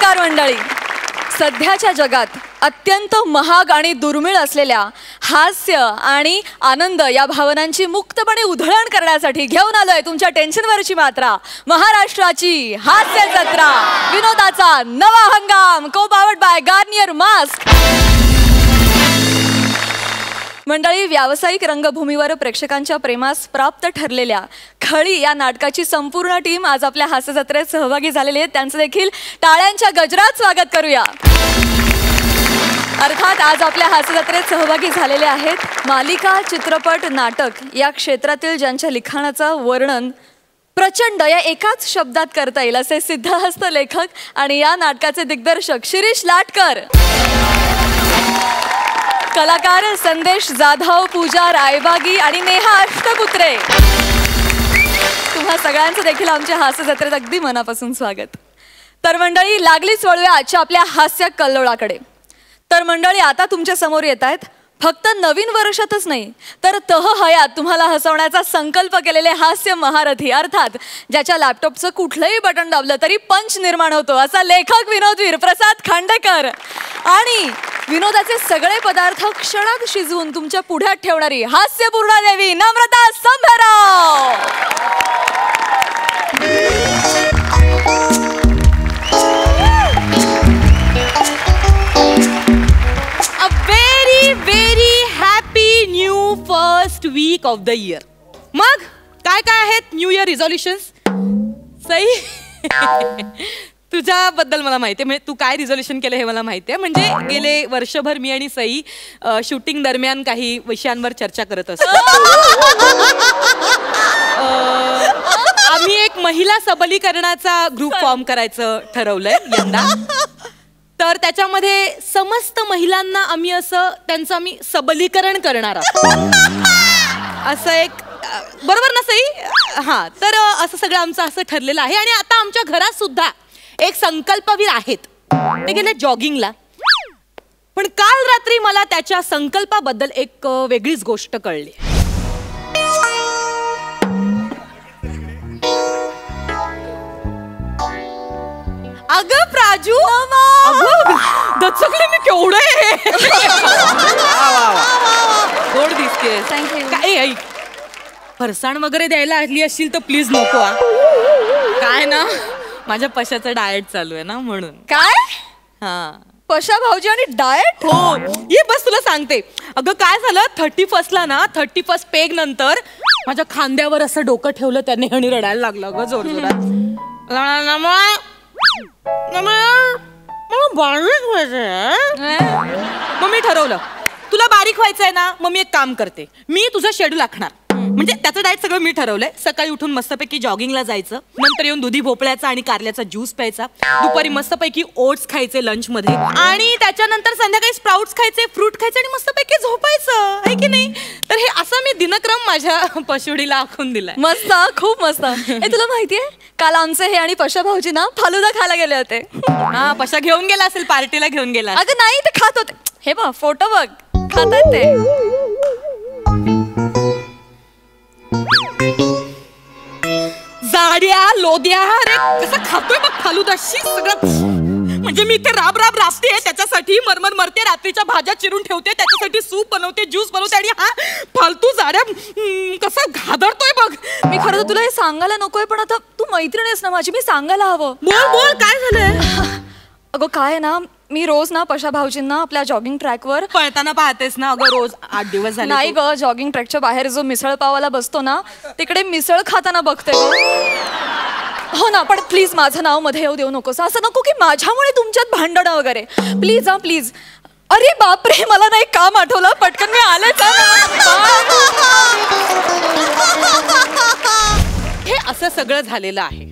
नमस्कार मंडळी. सध्याच्या जगात अत्यंत महाग आणि दुर्मिळ असलेल्या हास्य आणि आनंद या भावनांची मुक्तपणे उधळण करण्यासाठी घेऊन आलोय तुमच्या टेन्शनवरची मात्रा, महाराष्ट्राची हास्य जत्रा, विनोदाचा नवा हंगाम, को पावर्ड बाय गार्नियर मास्क. मंडळी, व्यावसायिक रंगभूमीवर प्रेक्षकांच्या प्रेमास प्राप्त ठरलेल्या खळी या नाटकाची संपूर्ण टीम आज आपल्या हास्य जत्रेत सहभागी झालेली आहे. त्यांचं देखील टाळ्यांच्या गजरात स्वागत करूया. अर्थात आज आपल्या हास्य जत्रेत सहभागी झालेले आहेत मालिका, चित्रपट, नाटक या क्षेत्रातील ज्यांच्या लिखाणाचं वर्णन प्रचंड या एकाच शब्दात करता येईल असे सिद्धहस्त लेखक आणि या नाटकाचे दिग्दर्शक शिरीष लाटकर, कलाकार संदेश जाधव, पूजा रायबागी आणि नेहा अष्टपुत्रे. तुम्हा सगळ्यांचं देखील आमच्या हास्य जत्रेत अगदी मनापासून स्वागत. तर मंडळी, लागलीच वळूया आजच्या आपल्या हास्य कल्लोळाकडे. तर मंडळी, आता तुमच्या समोर येत आहेत फक्त नवीन वर्षातच नाही तर हयात तुम्हाला हसवण्याचा संकल्प केलेले हास्य महारथी, अर्थात ज्याच्या लॅपटॉपचं कुठलंही बटन दाबलं तरी पंच निर्माण होतो असा लेखक विनोदवीर प्रसाद खांडेकर आणि विनोदाचे सगळे पदार्थ क्षणात शिजवून तुमच्या पुढ्यात ठेवणारी हास्यपूर्ण देवी नम्रता संभराव. A very very happy new first week of the year. मग काय काय आहेत न्यू इयर रिझोल्युशन्स? सई, तुझ्याबद्दल मला माहिती आहे, म्हणजे तू काय रिझोल्युशन केलं हे मला माहिती आहे. म्हणजे गेले वर्षभर मी आणि सई शूटिंग दरम्यान काही विषयांवर चर्चा करत असतो. आम्ही एक महिला सबलीकरणाचा ग्रुप फॉर्म करायचं ठरवलंय यंदा. तर त्याच्यामध्ये समस्त महिलांना आम्ही असं त्यांचं आम्ही सबलीकरण करणार आहोत. असं एक, बरोबर ना सई? हां, तर असं सगळं आमचं असं ठरलेलं आहे. आणि आता आमच्या घरात सुद्धा एक संकल्पवीर आहेत. ते गेले जॉगिंगला. पण काल रात्री मला त्याच्या संकल्पाबद्दल एक वेगळीच गोष्ट कळली. अगं प्राजू, दचकले मी केवढे. गोड दिसते. काय ऐक, फरसाण वगैरे द्यायला आली असशील तर प्लीज नको. काय ना, माझ्या पशाचं डाएट चालू आहे ना म्हणून. काय? हा, पशा भाऊजी आणि डाएट? हो, ये बस तुला सांगते. अगं काय झालं, 31st ना, 31st पेग नंतर माझ्या खांद्यावर असं डोकं ठेवलं त्याने आणि रडायला लागलं ग जोर जोरात. मग मी ठरवलं तुला बारीक व्हायचंय ना, मग मी एक काम करते, मी तुझं शेड्यूल आखणार. म्हणजे त्याचं डाएट सगळं मी ठरवलंय. सकाळी उठून मस्तपैकी जॉगिंगला जायचं, नंतर येऊन दुधी भोपळ्याचा आणि कारल्याचा ज्यूस प्यायचा, दुपारी मस्तपैकी ओट्स खायचे लंच मध्ये, आणि त्याच्यानंतर संध्याकाळी स्प्राउट्स खायचे, फ्रूट खायचे आणि मस्तपैकी झोपायचं, आहे की नाही? तर हे असा मी दिनक्रम माझ्या पशुडीला आखून दिलाय. मस्त, खूप मस्त. हे तुला माहितीये, काल आमचे हे आणि पशा भाऊजी ना फालुदा खायला गेले होते. हा, पशा घेऊन गेला असेल, पार्टीला घेऊन गेला. अगं नाही, ते खात होते. हे बघ, फोटो बघ, खातात ते. जाड्या लोद्या, अरे कसं खातोय बघ फालुदाशी सगळं. म्हणजे मी ते राब राबते त्याच्यासाठी, मरमर मरते, रात्रीच्या भाज्या चिरून ठेवते त्याच्यासाठी, सूप बनवते, ज्यूस बनवते, आणि हा फालतू जाड्या कसा घादरतोय बघ. मी खरं तर तुला हे सांगायला नकोय, पण आता तू मैत्रीण आहेस ना माझी, मी सांगायला हवं. बोल बोल, काय झालंय? अगं काय आहे ना, मी रोज ना पशा भाऊजींना आपल्या जॉगिंग ट्रॅकवर पळताना पाहतेस ना अगं रोज. 8 दिवस झाले. नाही ग, जॉगिंग ट्रॅकच्या बाहेर जो मिसळ पावाला बसतो ना, तिकडे मिसळ खाताना बघते. हो ना, पण प्लीज माझं नाव मध्ये येऊ देऊ नकोस. असं नको की माझ्यामुळे तुमच्यात भांडणं वगैरे. प्लीज हा, प्लीज. अरे बापरे, मला ना एक काम आठवलं, पटकन मी आले. हे असं सगळं झालेलं आहे.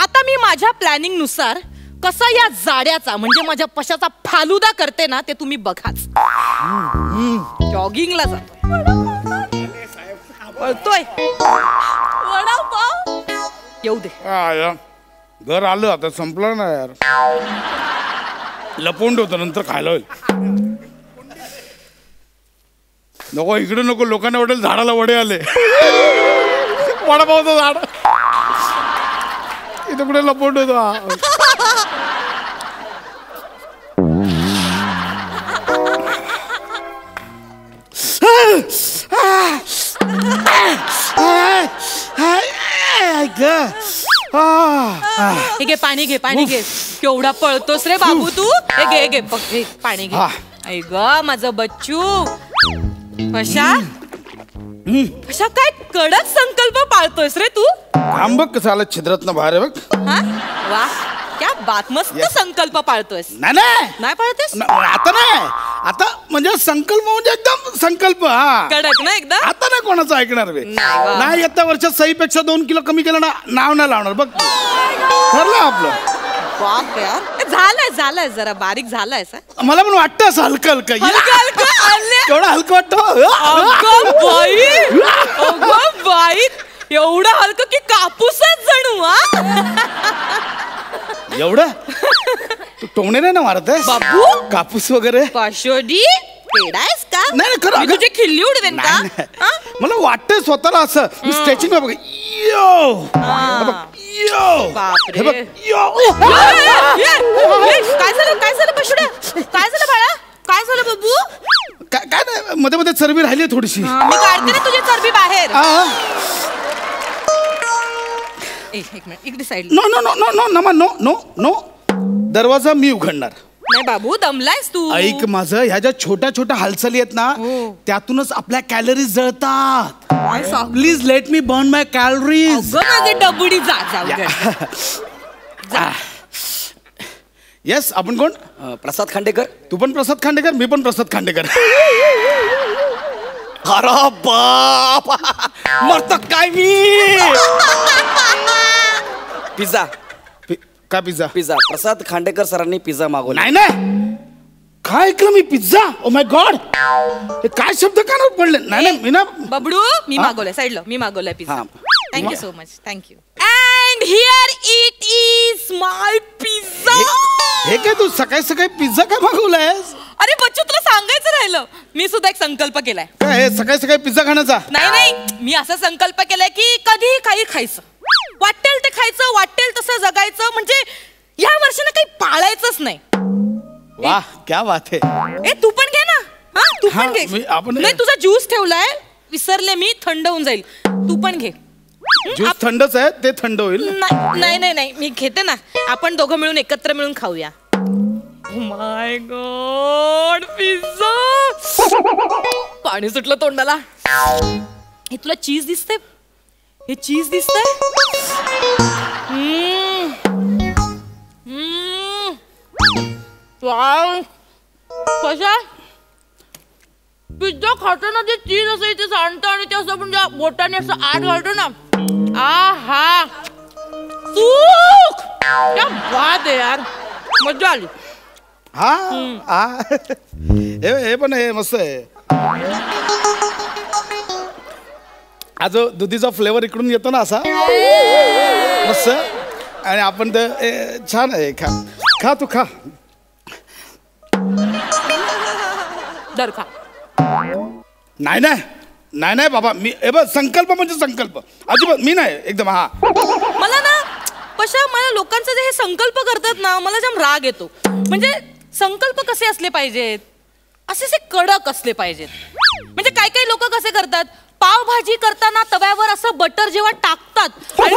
आता मी माझ्या प्लॅनिंग नुसार कसा या जाड्याचा म्हणजे माझ्या पशाचा फालुदा करते ना, ते तुम्ही बघाच. जॉगिंगला जातो, पळतोय, वडापाव येऊ दे. घर आलं आता, संपलं ना यार. लपवून ठेवतो, नंतर खायला होईल. नको इकडे नको, लोकांना वाटेल झाडाला वडे आले. वडापावचं झाड इथं कुठे लपवत होतो हे घे पाणी घे पाणी घे केवढा पळतोस रे बाबू तू हे घे घे बघ घे पाणी घे ऐ ग माझं बच्चू कशा कशा काय कडक संकल्प पाळतोयस रे तू काम बघ कसं आलं छिद्रातनं बाहेर आहे बघ. हा वा क्या बात मस्त संकल्प पाळतोयस नाही नाही पाळतेस आता नाही आता म्हणजे संकल्प म्हणजे एकदम संकल्प हा कडक ना एकदा आता नाही कोणाचं ऐकणार बे नाही वा. नाही येत्या वर्षात सईपेक्षा 2 किलो कमी केलं ना नाव नाही लावणार बघ ठरलं आपलं बाप यार झालंय जरा बारीक झालाय मला पण वाटतं असं हलकं हलकं केवढं हलकं वाटतं बाई एवढं हलकं की कापूसच जणू एवढं तू टोमणे नाही ना मारत आहे बाबू कापूस वगैरे पाशोडी पेडायस का नाही खरं मी तुझी खिल्ली उडवेन का मला वाटतंय स्वतःला असं स्ट्रेचिंग बघ बापरे. हे बघ काय झालं पाशोड्या काय झालं बाळा काय झालं बाबू काय नाही मध्ये मध्ये चरबी राहिली थोडीशी मी काढते ना तुझी चरबी बाहेर एक मिनिट इकडे side no no no no no नमा नो नो नो दरवाजा मी उघडणार नाही बाबू दमलायस तू ऐक माझं ह्या ज्या छोट्या छोट्या हालचाली आहेत ना त्यातूनच आपल्या कॅलरीज जळतात please let me burn my calories माझे डबुडी जा येस आपण कोण प्रसाद खांडेकर तू पण प्रसाद खांडेकर मी पण प्रसाद खांडेकर अरे बाप मरत काय मी पिझ्झा का पिझ्झा पिझ्झा प्रसाद खांडेकर सरांनी पिझ्झा मागवला नाही नाही काय ऐकलं मी पिझ्झा ओ माय गॉड हे काय शब्द कानावर पडले नाही नाही मी ना बबडू मी मागवलंय साईडला मी मागवलंय पिझ्झा हा. Thank you so much thank you and here it is my pizza हे काय तू सकाळी सकाळी पिझ्झा काय मागवलायस अरे बच्चू तुला सांगायचं राहिलं मी सुद्धा एक संकल्प केलाय काय हे सकाळी सकाळी पिझ्झा खाण्याचा नाही मी असा संकल्प केलाय की कधीही काही खायचं वाटेल ते खायचं वाटेल तसं जगायचं म्हणजे या वर्षानं काही पाळायचंच नाही वाह क्या बात है ए तू पण घे ना हा तू हा, पण घे आपण नाही तुझा ज्यूस ठेवलाय विसरले मी थंड होऊन जाईल तू पण घे ज्यूस थंडच आहे ते थंड होईल नाही मी घेते ना आपण दोघं मिळून एकत्र मिळून खाऊया माय गॉड पिझ्झा पाणी सुटलं तोंडाला हे तुला चीज दिसते हे चीज दिसतंय कशा पिझ्झा खाताना ते चीज असं इथे सांडतं आणि ते असं म्हणजे बोटाने असं आत घालतो ना हा सुख क्या बात आहे यार मजा आली हा हे पण हे मस्त आहे हा जो दुधीचा फ्लेवर इकडून येतो ना असा मस्त आणि आपण ते छान आहे खा तू खा दर खा नाही बाबा मी संकल्प म्हणजे संकल्प अजिबात मी नाही एकदम हा मला ना पशा मला लोकांचं जे हे संकल्प करतात ना मला जाम राग येतो म्हणजे संकल्प कसे असले पाहिजेत असे कडक असले पाहिजेत म्हणजे काही लोक कसे करतात पावभाजी करताना तव्यावर असं बटर जेव्हा टाकतात आणि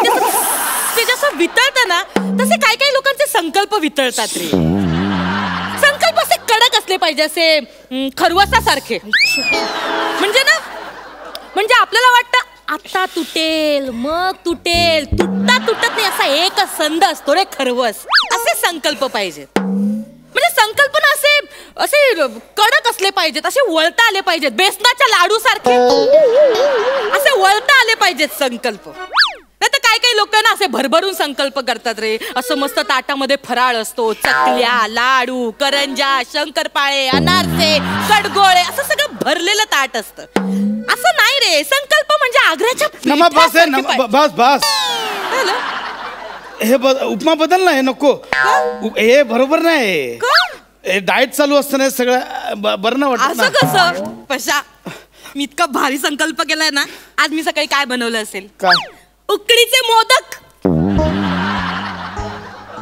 ते जसं वितळतं ना तसे काही लोकांचे संकल्प वितळतात रे संकल्प असे कडक असले पाहिजे असे खरवसासारखे म्हणजे ना म्हणजे आपल्याला वाटतं आता तुटेल मग तुटेल तुटत नाही असा एकच संद असतो रे खरवस असे संकल्प पाहिजेत म्हणजे संकल्पना असे कडक असले पाहिजेत असे वळता आले पाहिजेत बेसनाच्या लाडू सारखे असे वळता आले पाहिजेत संकल्प नाही तर काही लोक ना असे भरभरून संकल्प करतात रे असं मस्त ताटामध्ये फराळ असतो चकल्या लाडू करंजा शंकरपाळे अनारसे कडगोळे असं सगळं भरलेलं ताट असतं असं नाही रे संकल्प म्हणजे आग्र्याच्या बस हे उपमा बदल ना हे नको हे बरोबर नाही डाएट चालू असताना सगळं बरं ना वाटत असं कसं पशा मी इतका भारी संकल्प केलाय ना आज मी सकाळी काय बनवलं असेल काय उकडीचे मोदक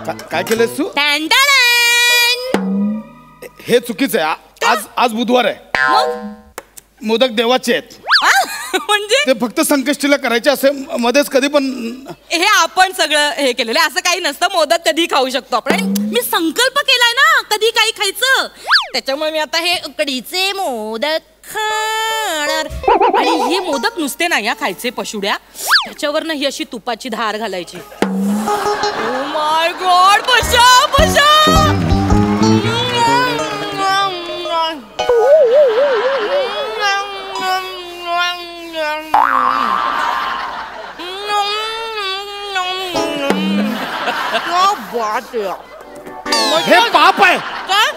काय केलंस तू? टॅन हे चुकीचं आहे. आज बुधवार आहे. मग मोदक देवाचे आहेत. म्हणजे ते फक्त संकष्टीला करायचे असे मध्येच कधी पण. हे आपण सगळं हे केलेलं आहे. असं काही नसतं. मोदक कधी खाऊ शकतो आपण. आणि मी संकल्प केलाय ना कधी काही खायचं, त्याच्यामुळे मी आता हे उकडीचे मोदक खाणार. आणि हे मोदक नुसते नाही या खायचे पशुड्या, त्याच्यावर ही अशी तुपाची धार घालायची. ओ माय गॉड, पशा पशा. हे पाप आहे काय?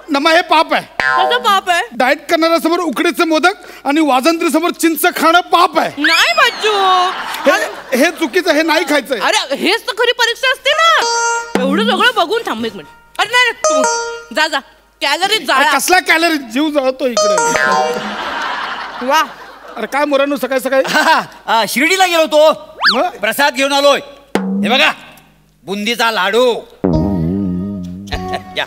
नमा, हे पाप आहे. कसं पाप आहे? डाएट करणाऱ्यासमोर उकडीचे मोदक आणि वाजंत्री समोर चिंच खाणं पाप आहे. नाही बच्चू, हे चुकीचं, हे नाही खायचंय. अरे हेच तर खरी परीक्षा असते ना. एवढं सगळं बघून थांब एक मिनिट. अरे नाही तू जा कॅलरी अरे जाळा. कसला कॅलरी, जीव जळतो इकडे. वा, अरे काय मोरांनो सकाळी सकाळी. शिर्डीला गेलो होतो, मग? प्रसाद घेऊन आलोय. हे बघा, बुंदीचा लाडू. या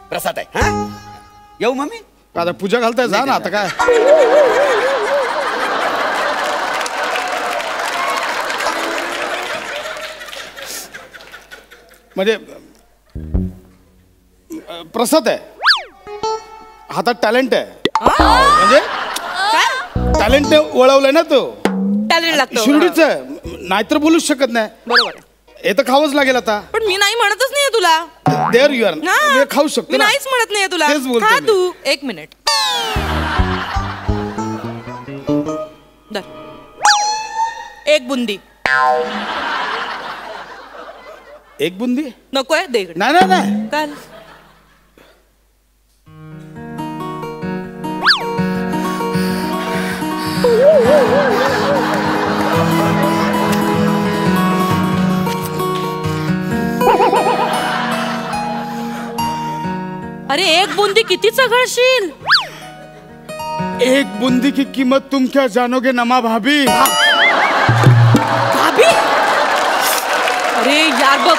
प्रसाद आहे. हा, येऊ मम्मी? आता पूजा घालताय, जा ना आता काय. म्हणजे प्रसाद आहे, हातात टॅलेंट आहे. म्हणजे टॅलेंट वळवलंय ना तो. टॅलेंट लागतं. शिर्डीचं आहे, नाहीतर बोलूच शकत नाही. बरोबर. हे तर खावंच लागेल आता. पण मी नाही म्हणतच नाहीये तुला. There you are. हा. खाऊ शकतो मी ना. नाहीच म्हणत नाहीये तुला. तेच बोलतोय खा मी. तू. एक मिनिट. धर. एक बुंदी. एक बुंदी नकोय, दे इकडे. नाही नाही नाही. काय? अरे एक बुंदी किती चघळशील? एक बुंदी की कीमत तुम क्या जानोगे नमा भाभी. भाभी? अरे यार बघ,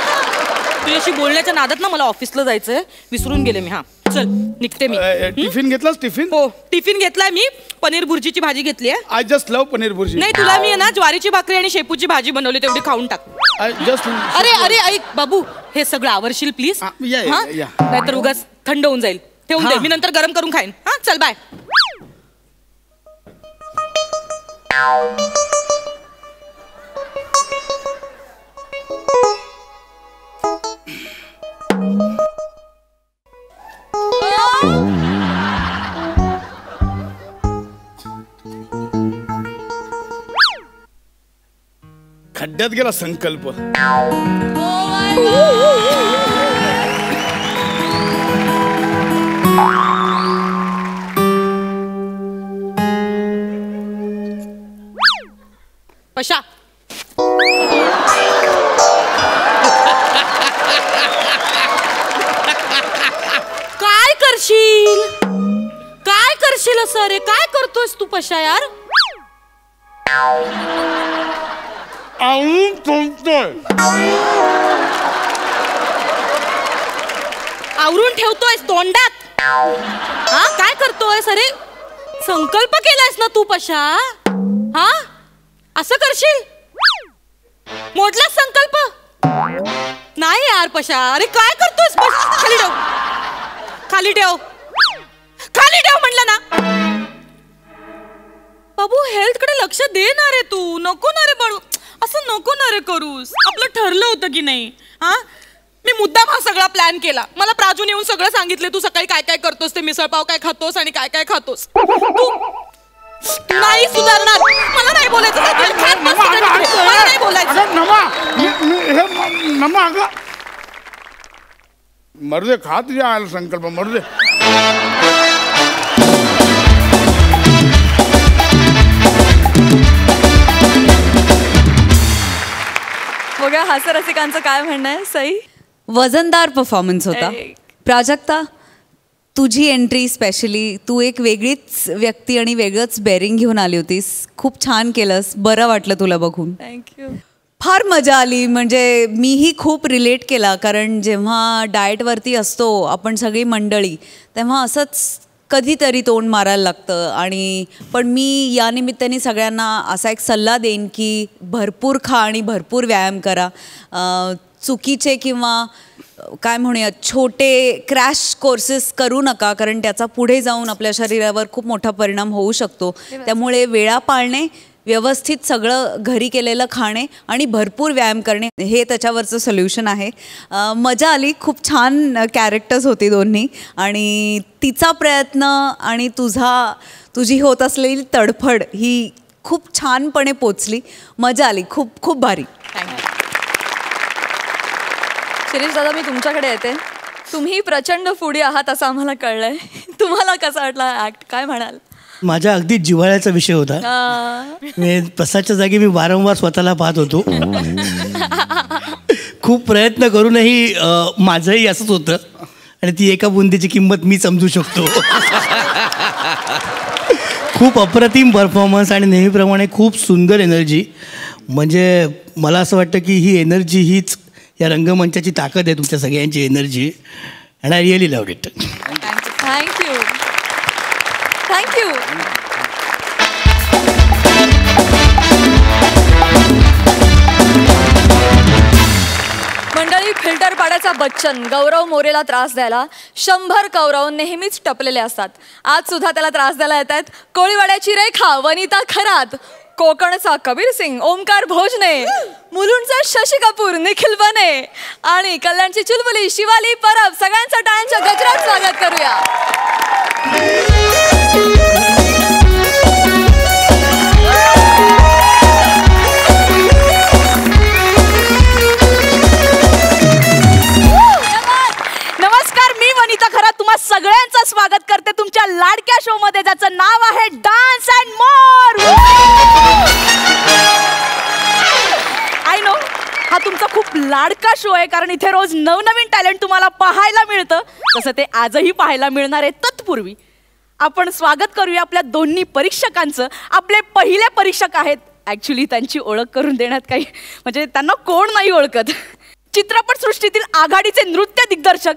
तुझ्याशी बोलण्याच्या नादात ना मला ऑफिसला जायचंय, विसरून गेले मी. हा चल निघते मी. टिफिन घेतलास? टिफिन? हो टिफिन घेतलाय मी. पनीर भुर्जीची भाजी घेतली आहे. आय जस्ट लव पनीर भुर्जी. नाही तुला मी आहे ना ज्वारीची भाकरी आणि शेपूची भाजी बनवली, तेवढी खाऊन टाक. I just. अरे अरे ऐक बाबू, हे सगळं आवरशील प्लीज. या. नाहीतर उगाच थंड होऊन जाईल. ठेवून दे, मी नंतर गरम करून खाईन. हा चल बाय. खड्ड्यात गेला संकल्प. पशा काय करशील? काय करशील असं? रे काय करतोयस तू पशा यार? आवरून ठेवतोयस तोंडात? हा काय करतोयस? अरे संकल्प केलायस ना तू पशा? हा असं करशील? मोडलास संकल्प? नाही यार पशा. अरे काय करतोयस? खाली ठेव, खाली ठेव, खाली ठेव म्हणलं ना. बाबू हेल्थ कडे लक्ष दे ना रे तू. नको ना रे बाळू, असं नको ना रे करूस. आपलं ठरलं होतं की नाही? हा मी मुद्दाम हा सगळा प्लॅन केला. मला प्राजून येऊन सगळं सांगितले तू सकाळी काय काय करतोस, ते मिसळपाव काय खातोस आणि काय काय खातोस. तू नाही सुधारणार. मला नाही बोलायचं. मला नाही बोलायचं. नमा अगं मरू दे, खा तुझ्या आला संकल्प, मरू दे. बघा हास्यरसिकांचं काय म्हणणं आहे. सई, वजनदार परफॉर्मन्स होता. प्राजक्ता, तुझी एंट्री स्पेशली, तू एक वेगळीच व्यक्ती आणि वेगळंच बेरिंग घेऊन आली होतीस. खूप छान केलंस, बरं वाटलं तुला बघून. थँक्यू. फार मजा आली. म्हणजे मीही खूप रिलेट केला, कारण जेव्हा डाएटवरती असतो आपण सगळी मंडळी, तेव्हा असंच कधीतरी तोंड मारायला लागतं. आणि पण मी या निमित्ताने सगळ्यांना असा एक सल्ला देईन की भरपूर खा आणि भरपूर व्यायाम करा. चुकीचे किंवा काय म्हणूया छोटे क्रॅश कोर्सेस करू नका, कारण त्याचा पुढे जाऊन आपल्या शरीरावर खूप मोठा परिणाम होऊ शकतो. त्यामुळे वेळा पाळणे, व्यवस्थित सगळं घरी केलेलं खाणे आणि भरपूर व्यायाम करणे हे त्याच्यावरचं सोल्युशन आहे. मजा आली. खूप छान कॅरेक्टर्स होती दोन्ही, आणि तिचा प्रयत्न आणि तुझी होत असलेली तडफड ही खूप छानपणे पोचली. मजा आली. खूप खूप भारी. शिरीष दादा, मी तुमच्याकडे येते. तुम्ही प्रचंड फूडी आहात असं आम्हाला कळलंय. तुम्हाला कसा वाटला ऍक्ट, काय म्हणाल? माझ्या अगदी जिव्हाळ्याचा विषय होता. प्रसादच्या जागी मी वारंवार स्वतःला पाहत होतो. खूप प्रयत्न करूनही माझंही असंच होतं, आणि ती एका बुंदीची किंमत मी समजू शकतो. खूप अप्रतिम परफॉर्मन्स आणि नेहमीप्रमाणे खूप सुंदर एनर्जी. म्हणजे मला असं वाटतं की ही एनर्जी हीच या रंगमंचाची ताकद आहे, तुमच्या सगळ्यांची energy. And I really loved it. Thank you. Thank you. मंडळी, फिल्टर पाड्याचा बच्चन गौरव मोरेला त्रास द्यायला 100 कौरव नेहमीच टपलेले असतात. आज सुद्धा त्याला त्रास द्यायला येत आहेत कोळीवाड्याची रेखा, वनिता खरात, कोकणचा कबीर सिंग, ओमकार भोजने, मुलुंडचा शशी कपूर, निखिल बने आणि कल्याणची चुलबुली शिवाली परब. सगळ्यांचं टाळ्यांच्या गजरात स्वागत करूया. नमस्कार, मी वनिता खरात तुम्हा सगळ्यांचं स्वागत करते तुमच्या लाडक्या शो मध्ये, ज्याचं नाव आहे dance and more. I know हा तुमचा खूप लाडका शो आहे, कारण इथे रोज नवनवीन टॅलेंट तुम्हाला पाहायला मिळतं. तसं ते आजही पाहायला मिळणार आहे. तत्पूर्वी आपण स्वागत करूया आपल्या दोन्ही परीक्षकांचं. आपले पहिले परीक्षक आहेत. ॲक्च्युली त्यांची ओळख करून देण्यात काही म्हणजे त्यांना कोण नाही ओळखत. चित्रपट सृष्टीतील आघाडीचे नृत्य दिग्दर्शक,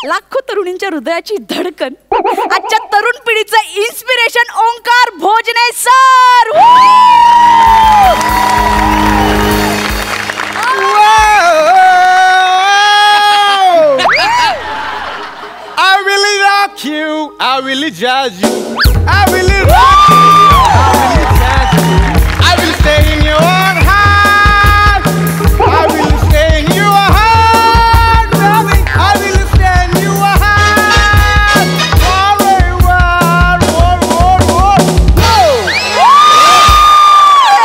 लाखो तरुणींच्या हृदयाची धडकन, आजच्या तरुण पिढीचं inspiration, Omkar Bhojane sir. I really rock you, I really jazz you, I really rock you, I really jazz you, I will stay in your heart, I will stay in your heart, darling, I will stay in your heart,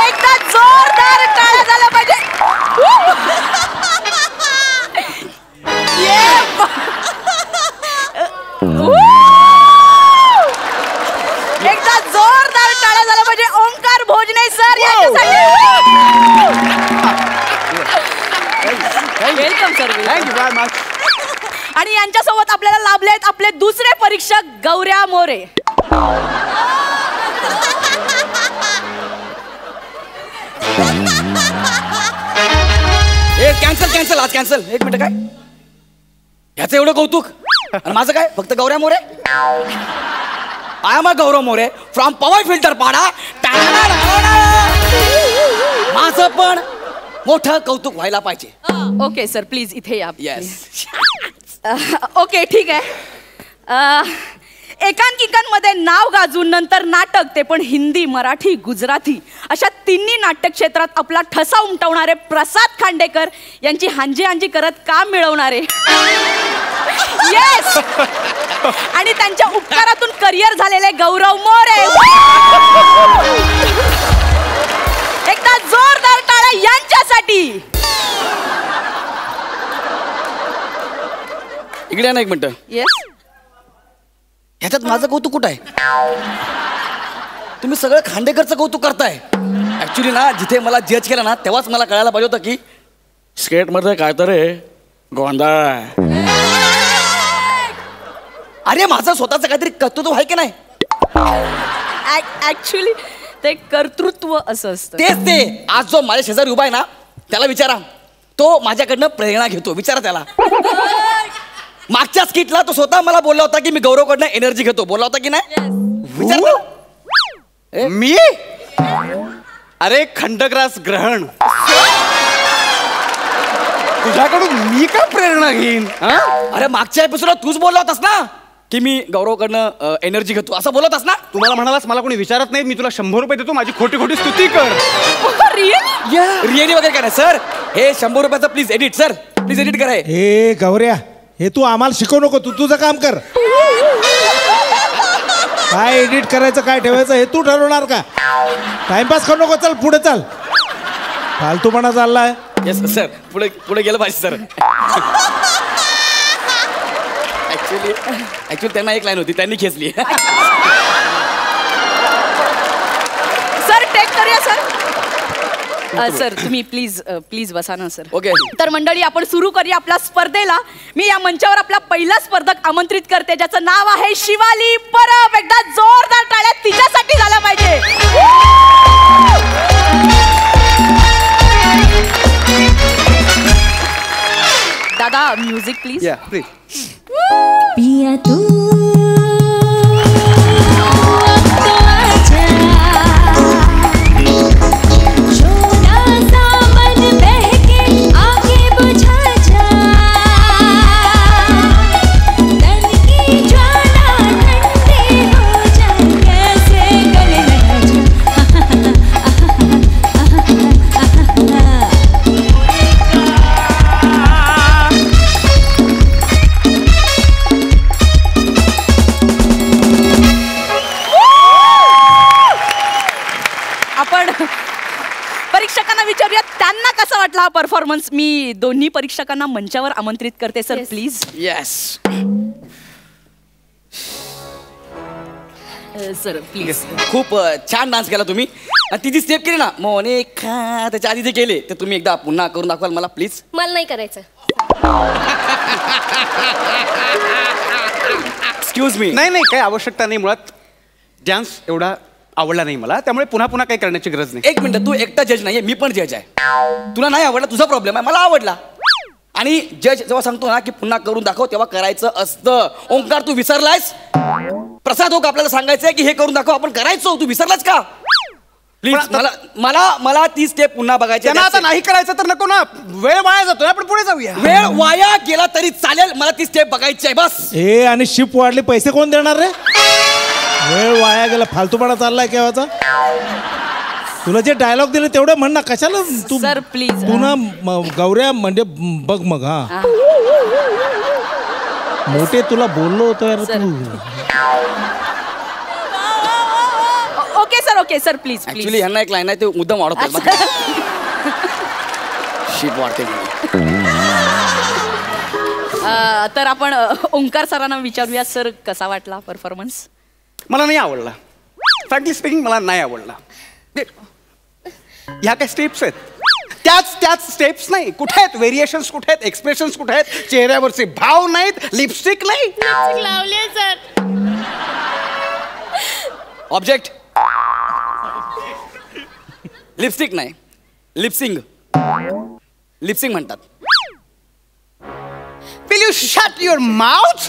एकदा जोरदार टाळ्या झाल्या पाहिजे. एकदा जोरदार टाळ्या झाल्या पाहिजे ओंकार भोजने सर यांच्यासाठी. Welcome sir. Thank you very much. आणि यांच्यासोबत आपल्याला लाभले आहेत आपले दुसरे परीक्षक गौऱ्या मोरे. कॅन्सल आज कॅन्सल. एक मिनिट, काय ह्याचं एवढं कौतुक आणि माझं काय? फक्त Gaurya More. I am a Gaurav More from power filter Pada. माझं पण मोठं कौतुक व्हायला पाहिजे. ओके सर, प्लीज इथे या. येस. ओके ठीक आहे. एकांकिकांमध्ये नाव गाजून नंतर नाटक, ते पण हिंदी, मराठी, गुजराती अशा तिन्ही नाट्य क्षेत्रात आपला ठसा उमटवणारे प्रसाद खांडेकर यांची हांजी हांजी करत काम मिळवणारे. येस. आणि त्यांच्या उपकारातून करिअर झालेले गौरव मोरे. एकदा जोरदार टाळ्या यांच्यासाठी. इकडे ना एक मिनिट. येस. ह्याच्यात माझं कौतुक कुठं आहे? तुम्ही सगळं खांडेकरचं कौतुक करताय. ऍक्च्युली ना, जिथे मला जज केलं ना, तेव्हाच मला कळायला पाहिजे होतं की स्केटमध्ये काय तर गोंधळ आहे. अरे माझं स्वतःचं काहीतरी कर्तृत्व आहे की नाही? ऍक्च्युली ते कर्तृत्व असं असतं. तेच ते. आज जो माझ्या शेजारी उभा आहे ना, त्याला विचारा, तो माझ्याकडनं प्रेरणा घेतो, विचारा त्याला. मागच्या स्किटला तो स्वतः मला बोलला होता की मी गौरवकडनं एनर्जी घेतो, बोलला होता की नाही? विचार. मी अरे खंडग्रास ग्रहण, तुझ्याकडून मी का प्रेरणा घेईन? अरे मागच्या एपिसोडात तूच बोलला होतास ना की मी गौरवकडनं एनर्जी घेतो, असं बोलतस ना? तुम्हाला म्हणालास मला कोणी विचारत नाही, मी तुला 100 रुपये देतो, माझी खोटी खोटी स्तुती कर. रिअली वगैरे काय नाही सर, हे 100 रुपयाचं please edit, sir please edit करा. हे गौऱ्या, हे तू आम्हाला शिकवू नको, तू तुझं काम कर. काय एडिट करायचं काय ठेवायचं हे तू ठरवणार का? टाइमपास करू नको, चल पुढे चल. फालतूपणा चाललाय. येस सर, पुढे पुढे गेलं पाहिजे सर. ऍक्च्युली त्यांना एक लाईन होती, त्यांनी खेचली. सर टेक करूया सर. सर तुम्ही प्लीज बसा ना सर. ओके. तर मंडळी आपण सुरू करूया आपल्या स्पर्धेला. मी या मंचावर आपला पहिला स्पर्धक आमंत्रित करते, ज्याचं नाव आहे शिवाली परब. एकदा जोरदार टाळ्या तिच्यासाठी झाला पाहिजे. दादा म्युझिक प्लीज. या प्लीज. पिया तू परीक्षकांना विचारूया त्यांना कसा वाटला हा परफॉर्मन्स. मी दोन्ही परीक्षकांना मंचावर आमंत्रित करते sir please. Yes sir please. खूप छान डान्स केला तुम्ही. आणि ती जी स्टेप केली ना मोनिका, त्याच्या आधी जे केले ते तुम्ही एकदा पुन्हा करून दाखवाल मला प्लीज. मला नाही करायचं. Excuse me. नाही नाही, काही आवश्यकता नाही. मुळात डान्स एवढा आवडला नाही मला, त्यामुळे पुन्हा पुन्हा काही करण्याची गरज नाही. एक मिनिट, तू एकटा जज नाहीये, मी पण जज आहे. तुला नाही आवडला तुझा प्रॉब्लेम आहे, मला आवडला. आणि जज जेव्हा सांगतो ना की पुन्हा करून दाखव तेव्हा करायचं असतं. ओंकार तू विसरलायस? प्रसाद ओक आपल्याला सांगायचंय की हे करून दाखव, आपण करायचो, तू विसरलास का? प्लीज मला मला मला ती स्टेप पुन्हा बघायची. त्यांना आता नाही करायचं तर नको ना, वेळ वाया जातोय, आपण पुढे जाऊया. वेळ वाया गेला तरी चालेल, मला ती स्टेप बघायची आहे बस. ए आणि शिप वाढली, पैसे कोण देणार रे? वेळ वाया गेला, फालतूपणा चाललाय केव्हाचा. तुला जे डायलॉग दिले तेवढे म्हण ना, कशाला तू. Sir please. तू ना गौऱ्या म्हणजे बघ मग. हा मोठे तुला बोललो होतो यार तू. Okay sir please. ऍक्च्युली ह्यांना एक लाईन आहे ते मुद्दाम वाढवतात. शिप वाढते. तर आपण ओंकार सरांना विचारूया सर कसा वाटला परफॉर्मन्स. मला नाही आवडला, फ्रँकली स्पीकिंग मला नाही आवडला. ह्या काय स्टेप्स आहेत, त्याच स्टेप्स नाही. कुठे आहेत व्हेरिएशन्स, कुठे आहेत एक्सप्रेशन्स, कुठे आहेत चेहऱ्यावरचे भाव नाहीत, लिपस्टिक नाही. लावले सर. ऑब्जेक्ट. लिपस्टिक नाही, लिपसिंग. लिपसिंग म्हणतात. Will you shut your mouth?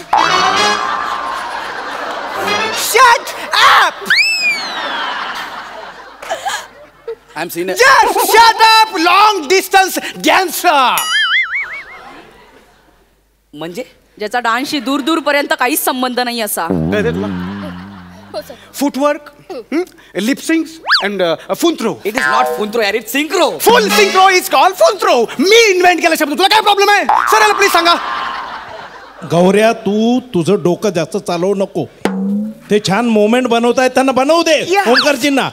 Shut up! I'm seeing it. Just shut up, long distance dancer. म्हणजे ज्याचा डान्सशी दूर दूर पर्यंत काहीच संबंध नाही असा. कळते तुला? फुटवर्क, लिपसिंग अँड फुंत्रो. इट इज नॉट फुंत्रो यार, it synchro. Full synchro is called फुंत्रो. मी इन्व्हेंट केला शब्द, तुला काय प्रॉब्लेम आहे? सर प्लीज सांगा. गौऱ्या तू तुझं डोकं जास्त चालवू नको. ते छान मोमेंट बनवतायत, त्यांना बनवू दे. ओंकारजींना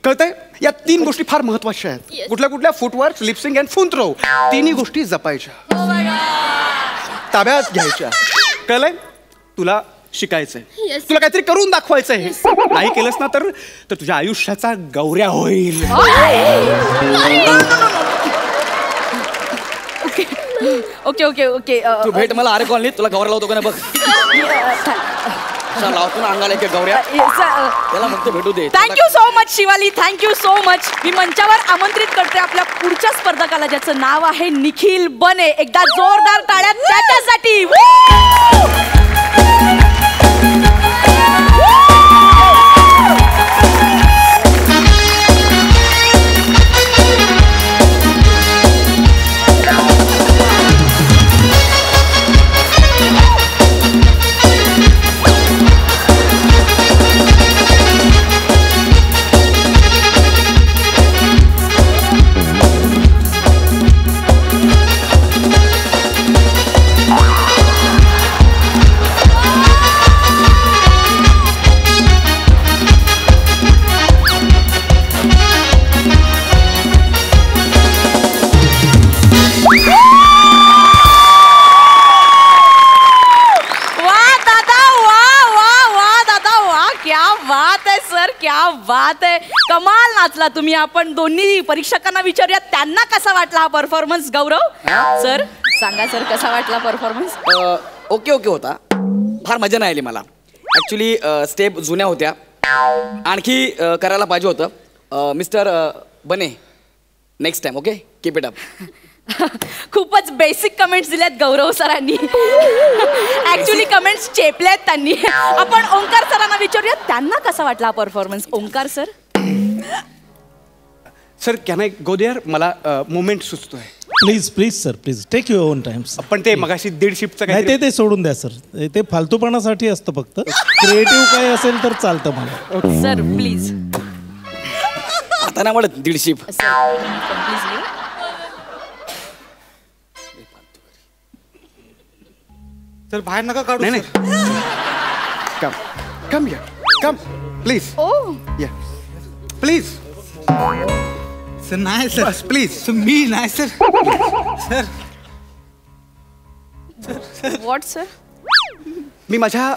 कळतंय? या 3 गोष्टी फार महत्वाच्या आहेत. कुठल्या कुठल्या? Footwork, lipsing and फुंत्रो. 3 गोष्टी जपायच्या, ताब्यात घ्यायच्या. कळलंय? तुला शिकायचंय, तुला काहीतरी करून दाखवायचंय. नाही केलंस ना तर तुझ्या आयुष्याचा गौऱ्या होईल. ओके तू भेट मला अरे कॉलनी, तुला गौऱ्या लावतो का ना बघ. लावतो ना अंगाला एक गौऱ्या त्याला फक्त भेटू दे. Thank you so much Shivali, thank you so much. मी मंचावर आमंत्रित करते आपल्या पुढच्या स्पर्धकाला ज्याचं नाव आहे निखिल बने. एकदा जोरदार टाळ्या त्याच्यासाठी. बात आहे. कमाल नाचला तुम्ही. आपण दोन्ही परीक्षकांना विचारूया त्यांना कसा वाटला हा परफॉर्मन्स. गौरव सर सांगा सर, कसा वाटला परफॉर्मन्स? ओके होता. फार मजा नाही आली मला. ऍक्च्युली स्टेप जुन्या होत्या, आणखी करायला पाहिजे होतं. मिस्टर बने, next time okay, keep it up. खूपच बेसिक कमेंट्स दिल्यात गौरव सरांनी. ऍक्च्युली कमेंट्स चेपल्यात त्यांनी. आपण ओंकार सरांना विचारूया त्यांना कसा वाटला performance. Omkar sir. Sir can I go there? मला मोमेंट सुचतोय. Please sir, please take your own times. पण ते मगाशी 1.5 शिफ्टचं काय ते सोडून द्या सर. ते फालतूपणासाठी असतं फक्त. क्रिएटिव्ह काय असेल तर चालतं मला. Sir please. आता नाही म्हणत 1.5 शिफ्ट. सर बाहेर नका काढू. नाही कम कम प्लीज. या प्लीज. सर नाही सर, प्लीज. मी नाही सर. Sir what sir? मी माझ्या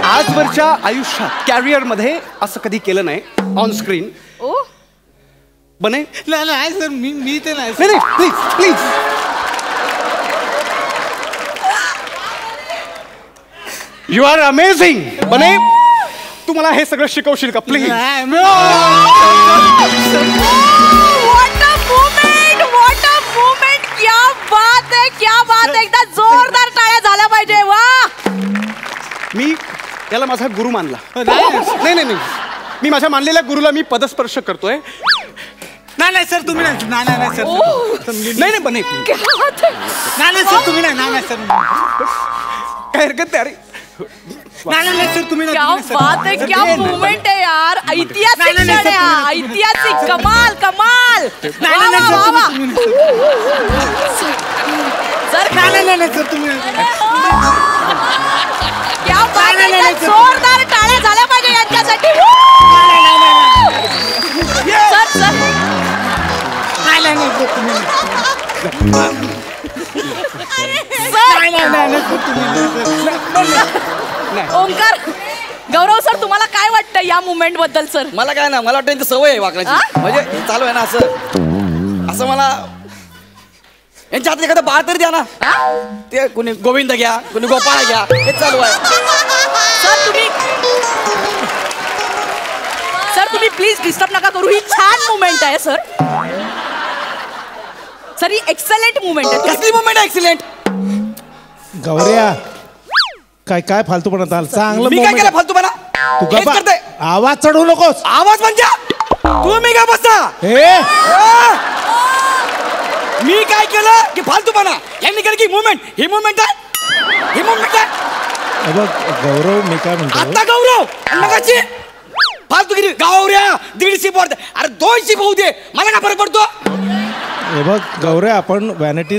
आजवरच्या आयुष्यात कॅरियर मध्ये असं कधी केलं नाही ऑन स्क्रीन. ओ बने. नाही सर, मी ते नाही. नाही please please. You are amazing. बने तू मला हे सगळं शिकवशील का प्लीज? क्या बात आहे. एकदा जोरदार टाळ्या झाल्या पाहिजे. वा. मी याला माझा गुरु मानला. नाही मी माझ्या मानलेल्या गुरुला मी पदस्पर्श करतोय. नाही सर तुम्ही नाही. नाही सर. नाही बने. नाही सर तुम्ही नाही. सर काय हरकत नाही. अरे नाही सर तुम्ही क्या बात है, क्या मूवमेंट है यार. ऐतिहासिक क्षण आहे हा. ऐतिहासिक. कमाल कमाल. सर नाही सर तुम्ही. क्या बात है. जोरदार टाळ्या झाल्या पाहिजे यांच्यासाठी. Sir sir. नाही ओंकार, गौरव सर तुम्हाला काय वाटतं या मुवमेंट बद्दल? सर मला काय ना, मला वाटतं सवय आहे वाकण्याची. म्हणजे चालू आहे ना असं मला. यांच्या हातात एखादं बाळ तरी द्या ना. ते कोणी गोविंद घ्या, कोणी गोपाळ घ्या, हे चालू आहे. सर तुम्ही प्लीज डिस्टर्ब नका करू. ही छान मुवमेंट आहे सर. सर ही एक्सलेंट मुवमेंट आहे. कसली मुवमेंट आहे एक्सलेंट? गौऱ्या काय फालतूपणा चांगलं. मी काय केलं फालतूपणा? तू का आवाज चढवू नकोस. आवाज म्हणजे तुम्ही काय बसता? मी काय केलं की फालतूपणा? यांनी केलं की मुवमेंट. ही मुवमेंट आहे. ही मुवमेंट आहे. बघ गौरव, मी काय म्हणतो आता गौरव नकाची फालतूगिरी. गौऱ्या 1.5 शिप वाढते. अरे 2 शिप होऊ दे, मला काय फरक पडतो? हे बघ गौऱ्या, आपण व्हॅनिटी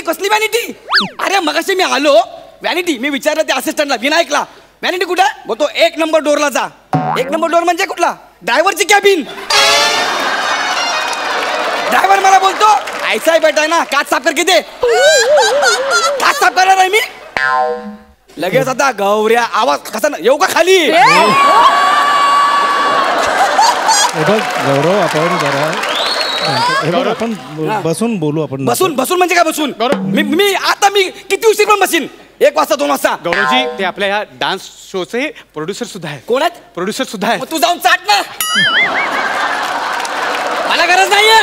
कसली व्हॅनिटी? अरे मगाशी मी आलो व्हॅनिटी. मी विचारलं त्या असिस्टंटला, विनायकला, व्हॅनिटी कुठे? बोलतो 1 नंबर डोरला जा. 1 नंबर डोर म्हणजे कुठला? ड्रायव्हरची कॅबिन. ड्रायव्हर मला बोलतो ऐसा ही बेटा ना, काच साफ करके दे. काच साफ करणार आहे मी. लगेच आता गौऱ्या आवाज कसा ना येऊ का खाली? बघ गौरव, आपण जरा आपण बसून बोलू. आपण बसून म्हणजे काय बसून? मी आता किती उशीर पण बसीन. 1 वाजता 2 वाजता. गौरवजी ते आपल्या ह्या डान्स शोचे प्रोड्युसर सुद्धा आहेत. कोण आहेत? प्रोड्युसर सुद्धा आहेत. मग तू जाऊन चाट ना. मला गरज नाहीये.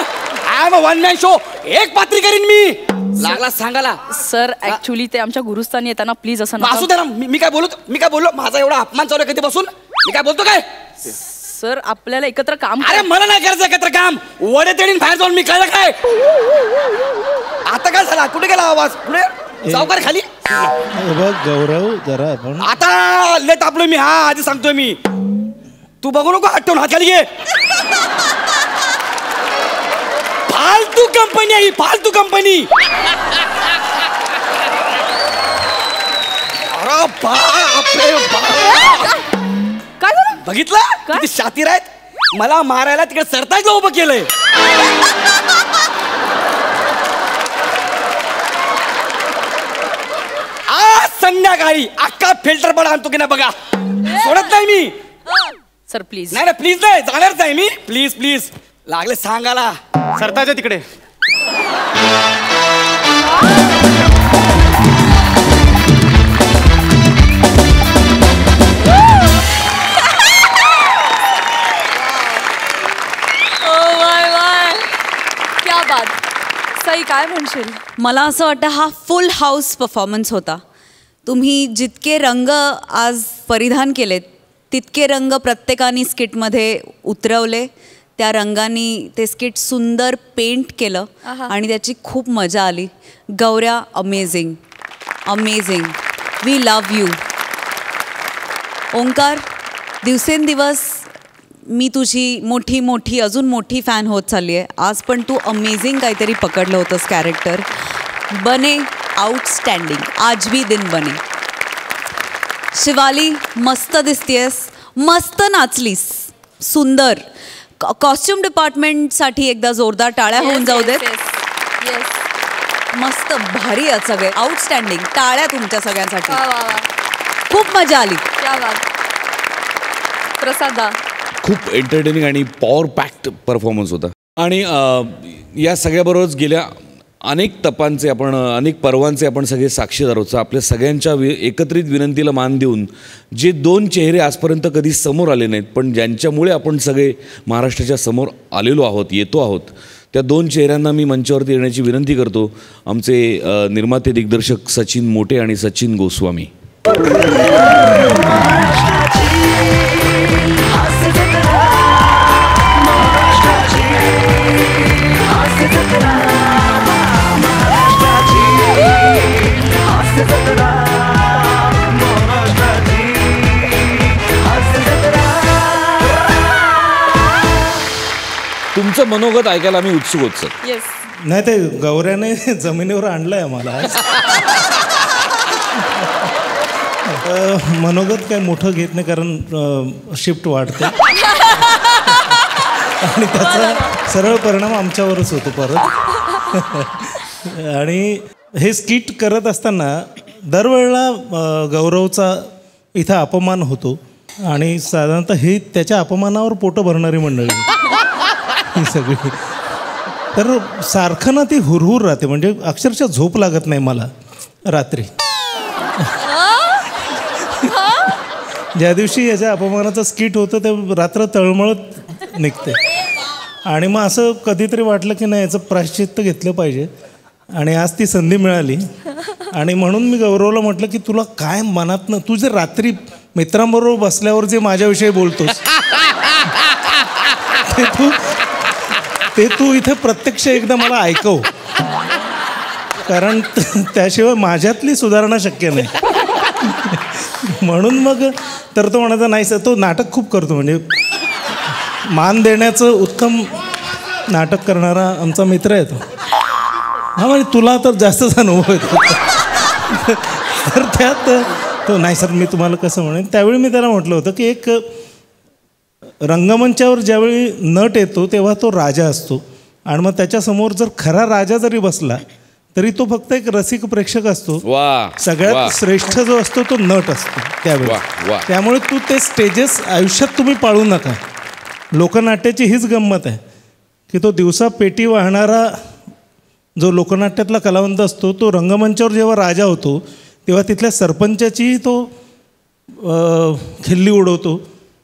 I am a one man show. एक पात्री करीन मी. लागला सांगाला. सर ऍक्च्युली ते आमच्या गुरुस्थानी येताना प्लीज असं नका. असू दे ना. मी काय बोललो माझा एवढा अपमान चालू आहे कधीपासून. मी काय बोलतो काय? सर आपल्याला एकत्र काम अरे मला नाही करायचं एकत्र काम. वडे तेडीन बाहेर जाऊन मी कळलं काय. आता काय झाला? कुठे गेला आवाज? कुठे सावकार खाली. बघ गौरव जरा आपण आता लय तापलो मी. हा आधी सांगतोय मी. तू बघू नको हटवून हात खाली घे. फालतू कंपनी आहे ही. फालतू कंपनी. अरे बापरे बाप. काय झालं? बघितलं किती शातीर आहेत. मला मारायला तिकडे सरताज उभं केलंय. आज संध्याकाळी अख्खा फिल्टर पण आणतो की नाही बघा. सोडत नाही मी. Sir please. नाही प्लीज नाही. जाणारच आहे मी. Please please. लागले सांगायला. सरताच्या तिकडे. क्या बात. सई काय म्हणशील? मला असं वाटतं हा फुल हाऊस परफॉर्मन्स होता. तुम्ही जितके रंग आज परिधान केलेत तितके रंग प्रत्येकाने स्किटमध्ये उतरवले. त्या रंगांनी ते स्किट सुंदर पेंट केलं आणि त्याची खूप मजा आली. Gaurya amazing amazing. We love you. Omkar दिवसेंदिवस मी तुझी मोठी मोठी अजून मोठी फॅन होत चालली आहे. आज पण तू अमेझिंग काहीतरी पकडलं होतंस कॅरेक्टर. बने आउटस्टँडिंग. आज भी दिन बने. शिवाली मस्त दिसतेस. मस्त नाचलीस. सुंदर. कॉस्ट्युम डिपार्टमेंटसाठी एकदा जोरदार टाळ्या होऊन जाऊ देत. मस्त भारी आहेत सगळे. आउटस्टँडिंग. टाळ्या तुमच्या सगळ्यांसाठी. खूप मजा आली. क्या बात. प्रसादा. खूप एंटरटेनिंग आणि पॉवर पॅक्ड परफॉर्मन्स होता. आणि या सगळ्याबरोबरच गेल्या अनेक तपांचे आपण अनेक पर्वांचे आपण सगळे साक्षीदार होतो. आपल्या सगळ्यांच्या एकत्रित विनंतीला मान देऊन जे 2 चेहरे आजपर्यंत कधी समोर आले नाहीत पण ज्यांच्यामुळे आपण सगळे महाराष्ट्राच्या समोर आलेलो आहोत येतो आहोत त्या 2 चेहऱ्यांना मी मंचावरती येण्याची विनंती करतो. आमचे निर्माते दिग्दर्शक सचिन मोटे आणि सचिन गोस्वामी. तुमचं मनोगत ऐकायला आम्ही उत्सुक होत सर. नाही ते गौऱ्याने जमिनीवर आणलंय आम्हाला. मनोगत काय मोठं घेत नाही कारण शिफ्ट वाढते आणि त्याचा सरळ परिणाम आमच्यावरच होतो परत. आणि हे स्किट करत असताना दरवेळेला गौरवचा इथं अपमान होतो आणि साधारणतः हे त्याच्या अपमानावर पोटं भरणारी मंडळी ही सगळी. तर सारखं ना ती हुरहुर राहते. म्हणजे अक्षरशः झोप लागत नाही मला रात्री. ज्या दिवशी याच्या अपमानाचं स्किट होतं ते रात्र तळमळत निघते. आणि मग असं कधीतरी वाटलं की नाही याचं प्रायश्चित्त घेतलं पाहिजे. आणि आज ती संधी मिळाली. आणि म्हणून मी गौरवला म्हटलं की तुला काय मनातनं तू जे रात्री मित्रांबरोबर बसल्यावर जे माझ्याविषयी बोलतोस ते तू इथे प्रत्यक्ष एकदा मला ऐकव. कारण त्याशिवाय माझ्यातली सुधारणा शक्य नाही. म्हणून मग तर तो म्हणायचा नाही सर. तो नाटक खूप करतो. म्हणजे मान देण्याचं उत्तम नाटक करणारा आमचा मित्र आहे तो. हा म्हणजे तुला तर जास्तच अनुभव येतो. तर त्यात तो नाही सर मी तुम्हाला कसं म्हणेन. त्यावेळी मी त्याला म्हटलं होतं की एक रंगमंचावर ज्यावेळी नट येतो तेव्हा तो राजा असतो. आणि मग त्याच्यासमोर जर खरा राजा जरी बसला तरी तो फक्त एक रसिक प्रेक्षक असतो. सगळ्यात श्रेष्ठ जो असतो तो नट असतो त्यावेळी. त्यामुळे तू ते स्टेजेस आयुष्यात तुम्ही पाळू नका. लोकनाट्याची हीच गंमत आहे की तो दिवसा पेटी वाहणारा जो लोकनाट्यातला कलावंत असतो तो रंगमंचावर जेव्हा राजा होतो तेव्हा तिथल्या सरपंचाची तो खिल्ली उडवतो,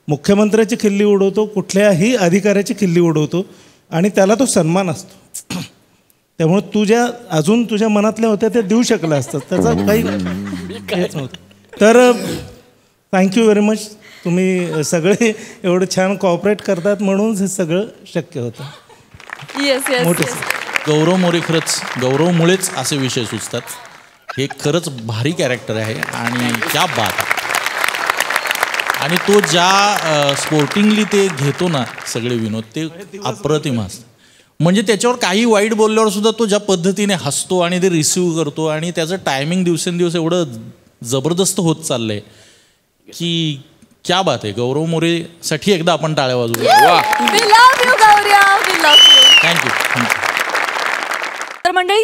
मुख्यमंत्र्याची खिल्ली उडवतो, कुठल्याही अधिकाऱ्याची खिल्ली उडवतो आणि त्याला तो सन्मान असतो. त्यामुळे अजून तुझ्या मनातल्या होत्या त्या देऊ शकल्या असतात, त्याचा काही हेच नव्हतं. तर थँक्यू व्हेरी मच. तुम्ही सगळे एवढं छान कॉपरेट करतात म्हणून हे सगळं शक्य होतं. Yes yes. गौरव मोरे खरंच गौरवमुळेच असे विषय सुचतात. हे खरंच भारी कॅरेक्टर आहे आणि क्या बात आहे. आणि तो ज्या स्पोर्टिंगली ते घेतो ना सगळे विनोद, ते अप्रतिम असतं. म्हणजे त्याच्यावर काही वाईट बोलल्यावर सुद्धा तो ज्या पद्धतीने हसतो आणि ते रिसिव्ह करतो आणि त्याचं टायमिंग दिवसेंदिवस एवढं जबरदस्त होत चाललंय की क्या बात आहे. गौरव मोरेसाठी एकदा आपण टाळ्या वाजवूया. थँक्यू. तर मंडळी,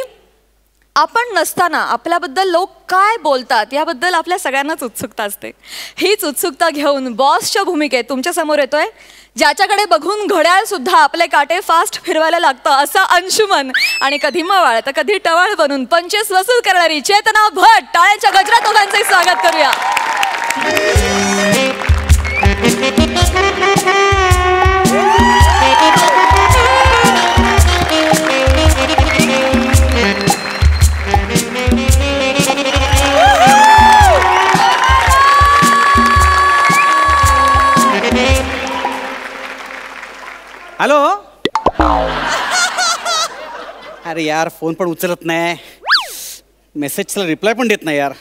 आपण नसताना आपल्याबद्दल लोक काय बोलतात याबद्दल आपल्या सगळ्यांनाच उत्सुकता असते. हीच उत्सुकता घेऊन बॉसच्या भूमिकेत तुमच्या समोर येतोय, ज्याच्याकडे बघून घड्याळ सुद्धा आपले काटे फास्ट फिरवायला लागतं असा अंशुमन, आणि कधी मवाळ तर कधी टवाळ बनून पंचेस वसूल करणारी चेतना भट. टाळ्यांच्या गजरात दोघांचंही स्वागत करूया. हॅलो. अरे यार, फोन पण उचलत नाही, मेसेजला रिप्लाय पण देत नाही यार.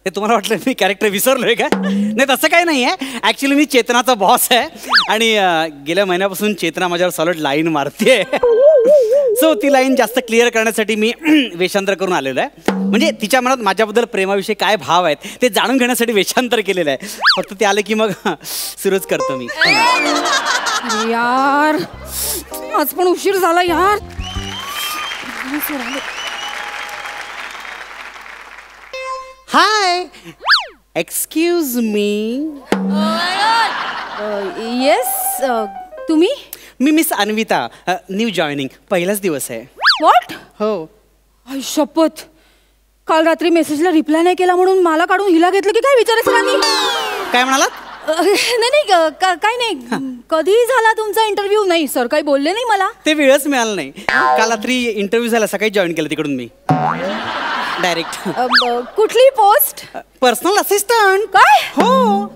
हे तुम्हाला वाटलं मी कॅरेक्टर विसरलोय का? नाही, तसं काही नाही आहे. ॲक्च्युली मी चेतनाचा बॉस आहे आणि गेल्या महिन्यापासून चेतना माझ्यावर सॉलिड लाईन मारते. सो ती लाईन जास्त क्लिअर करण्यासाठी मी वेषांतर करून आलेलो आहे. म्हणजे तिच्या मनात माझ्याबद्दल प्रेमाविषयी काय भाव आहेत ते जाणून घेण्यासाठी वेषांतर केलेलं आहे. फक्त ते आले की मग सुरूच करतो मी. यार, आज पण उशीर झाला यार. हाय, एक्सक्यूज मी. येस, तुम्ही? मी मिस अन्विता, न्यू जॉईनिंग, पहिलाच दिवस आहे. व्हॉट? हो. आई शपथ, काल रात्री मेसेजला रिप्लाय नाही केला म्हणून मला काढून हिला घेतलं की काय विचारायचं सरांनी? काय म्हणालात? नाही काय नाही. कधी झाला तुमचा इंटरव्ह्यू? नाही सर काही बोलले नाही मला. ते वेळच मिळालं नाही. काल रात्री इंटरव्ह्यू झाला, सकाळी जॉईन केलं तिकडून मी डायरेक्ट. कुठली पोस्ट? Personal assistant. काय? हो.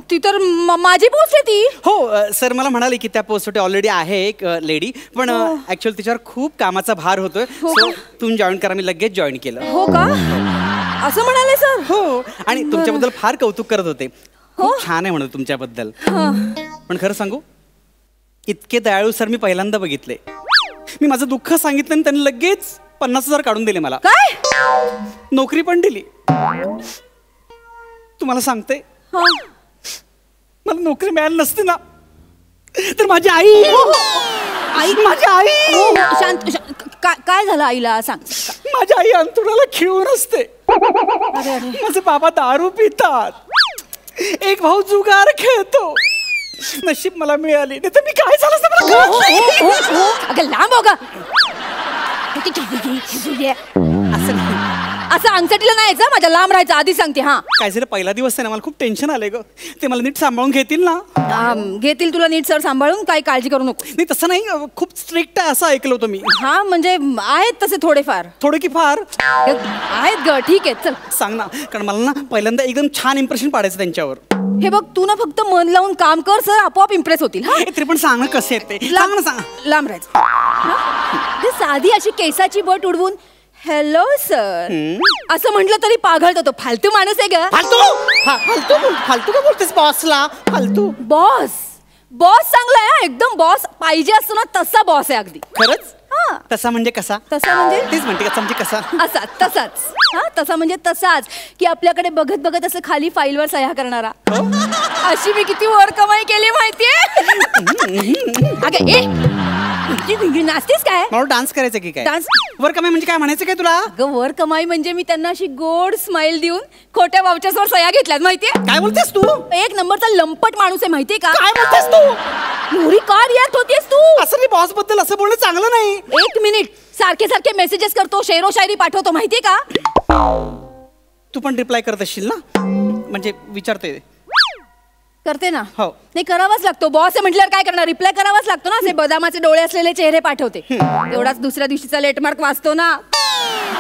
ती तर माझी पोस्ट आहे ती. हो, सर मला म्हणाले की त्या पोस्टसाठी ऑलरेडी आहे एक लेडी, पण ऍक्च्युअली तिच्यावर खूप कामाचा भार होतोय. सो तुम्ही जॉईन करा. मी लगेच जॉईन केलं. हो का? असं म्हणाले सर? हो, आणि तुमच्याबद्दल फार कौतुक करत होते. खूप छान आहे म्हणत तुमच्याबद्दल. पण खरं सांगू, इतके दयाळू सर मी पहिल्यांदा बघितले. मी माझं दुःख सांगितलं आणि त्यांनी लगेच 50,000 काढून दिले मला. काय? नोकरी पण दिली. तुम्हाला सांगते, मला नोकरी मिळाली नसती ना तर माझी आई माझी आई शांत. काय झालं आईला सांग. माझी आई अंतुराला खिळून असते. माझे बाबा दारू पितात, एक भाऊ जुगार खेळतो. नशीब मला मिळाली, नाही तर मी काय झालं अगं लांब हो का. असं अंगठीला नाही यायचं, माझ्या लांब राहायचं आधी सांगते. हा काय झालं, पहिला दिवस आहे ना, मला खूप टेन्शन आलंय ग. ते मला नीट सांभाळून घेतील ना? घेतील तुला नीट सर सांभाळून, काही काळजी करू नको. नाही तसं नाही, खूप स्ट्रिक्ट आहे असं ऐकलं होतं मी. हा म्हणजे आहेत तसे थोडेफार. थोडे की फार आहेत ग. ठीक आहे चल सांग ना, कारण मला ना पहिल्यांदा एकदम छान इम्प्रेशन पाडायचं त्यांच्यावर. हे बघ, तू ना फक्त मन लावून काम कर, सर आपोआप इम्प्रेस होतील. तरी पण सांग ना कसे आहेत ते. सांग ना, सांग. लांब राहायचं. साधी अशी केसाची बट उडवून हॅलो सर असं म्हटलं तरी पाघळतो तो. फालतू माणूस आहे ग. फालतू फालतू फालतू का बोलतेस बॉसला? फालतू बॉस चांगला आहे एकदम. बॉस पाहिजे असतो ना तसा बॉस आहे अगदी. खरंच? तसा म्हणजे कसा? तसा म्हणजे तेच म्हणते, कसा म्हणजे कसा? असा तसाच. हा तसा म्हणजे तसाच की आपल्याकडे बघत बघत असं खाली फाईलवर सह्या करणारा. अशी मी किती वर कमाई केली माहितीये. अगं ए नाचतेस काय? मला डान्स करायचं की काय? डान्स वर कमाई म्हणजे काय म्हणायचं काय तुला? अगं वर कमाई म्हणजे मी त्यांना अशी गोड स्माइल देऊन खोट्या वाउचर्सवर सह्या घेतल्यात माहितीये. काय बोलतेस तू? एक नंबरचा लंपट माणूस आहे माहितीये का? काय बोलतेस तू? एवढी का रिॲक्ट होतेस तू? असं मी बॉस बद्दल असं बोलणं चांगलं नाही. एक मिनिट, सारखे सारखे मेसेजेस करतो, शेरो शायरी पाठवतो माहितीये का? तू पण रिप्लाय करत असशील ना, म्हणजे विचारते. करते ना. हो. नाही करावाच लागतो, बॉस आहे म्हटल्यावर काय करणार, रिप्लाय करावाच लागतो ना. असे बदामाचे डोळे असलेले चेहरे पाठवते, एवढाच दुसऱ्या दिवशीचा लेटमार्क वाचतो ना.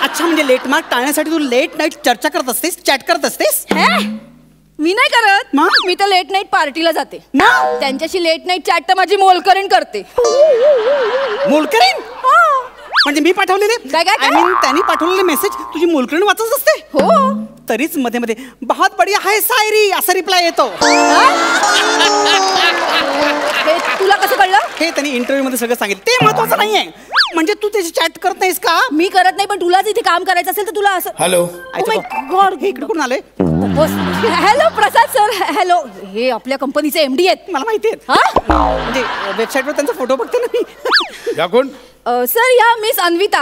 अच्छा, म्हणजे लेट मार्क टाळण्यासाठी तू लेट नाईट चर्चा करत असतेस, चॅट करत असतेस? मी नाही करत, मी तर लेट नाईट पार्टीला जाते. त्यांच्याशी लेट नाईट चॅट तर माझी मोलकरीण करते. मोलकरीण? म्हणजे मी पाठवलेले I mean, त्यांनी पाठवलेले मेसेज तुझी मोलकरीण वाचत असते? हो. तरीच मध्ये मध्ये बहुत बढिया है सायरी असा रिप्लाय येतो. हे तुला कसं कळलं? हे त्यांनी इंटरव्ह्यू मध्ये सगळं सांगितलं, ते महत्वाचं नाहीये. म्हणजे तू त्याची चॅट करत नाहीस का? मी करत नाही, पण तुलाच इथे काम करायचं असेल तर तुला असं. हॅलो. गॉड, हे इकडे कोण आले? हॅलो प्रसाद सर. हॅलो, हे आपल्या कंपनीचे MD आहेत. मला माहिती आहेत. म्हणजे वेबसाईटवर त्यांचा फोटो बघते ना मी. या कोण? सर या मिस अन्विता